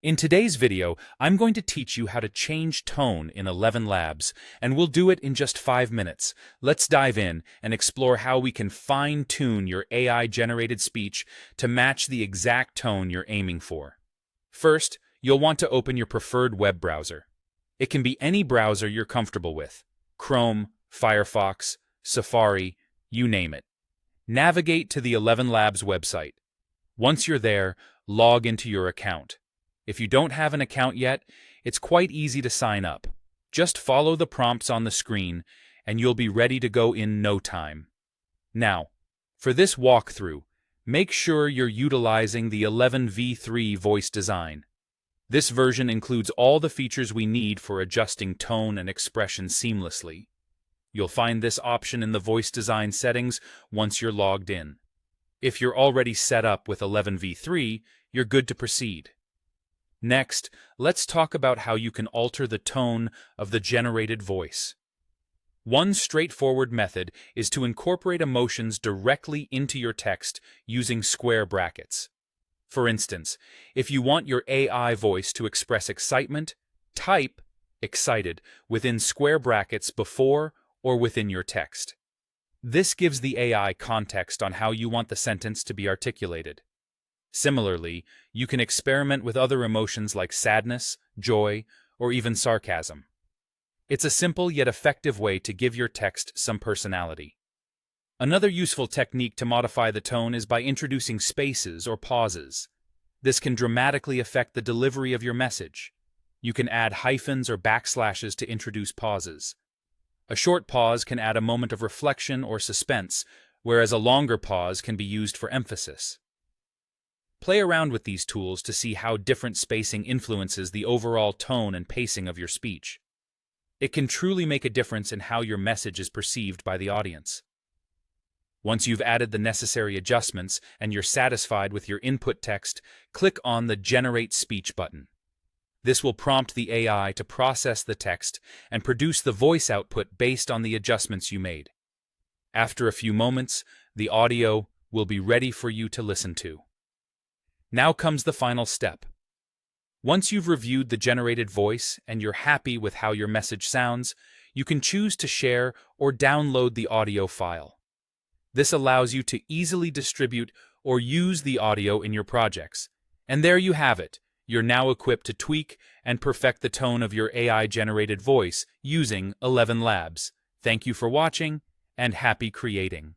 In today's video, I'm going to teach you how to change tone in ElevenLabs, and we'll do it in just 5 minutes. Let's dive in and explore how we can fine-tune your AI-generated speech to match the exact tone you're aiming for. First, you'll want to open your preferred web browser. It can be any browser you're comfortable with: Chrome, Firefox, Safari, you name it. Navigate to the ElevenLabs website. Once you're there, log into your account. If you don't have an account yet, it's quite easy to sign up. Just follow the prompts on the screen, and you'll be ready to go in no time. Now, for this walkthrough, make sure you're utilizing the 11v3 voice design. This version includes all the features we need for adjusting tone and expression seamlessly. You'll find this option in the voice design settings once you're logged in. If you're already set up with 11v3, you're good to proceed. Next, let's talk about how you can alter the tone of the generated voice. One straightforward method is to incorporate emotions directly into your text using square brackets. For instance, if you want your AI voice to express excitement, type "excited" within square brackets before or within your text. This gives the AI context on how you want the sentence to be articulated. Similarly, you can experiment with other emotions like sadness, joy, or even sarcasm. It's a simple yet effective way to give your text some personality. Another useful technique to modify the tone is by introducing spaces or pauses. This can dramatically affect the delivery of your message. You can add hyphens or backslashes to introduce pauses. A short pause can add a moment of reflection or suspense, whereas a longer pause can be used for emphasis. Play around with these tools to see how different spacing influences the overall tone and pacing of your speech. It can truly make a difference in how your message is perceived by the audience. Once you've added the necessary adjustments and you're satisfied with your input text, click on the Generate Speech button. This will prompt the AI to process the text and produce the voice output based on the adjustments you made. After a few moments, the audio will be ready for you to listen to. Now comes the final step. Once you've reviewed the generated voice and you're happy with how your message sounds, you can choose to share or download the audio file. This allows you to easily distribute or use the audio in your projects. And there you have it. You're now equipped to tweak and perfect the tone of your AI-generated voice using ElevenLabs. Thank you for watching, and happy creating.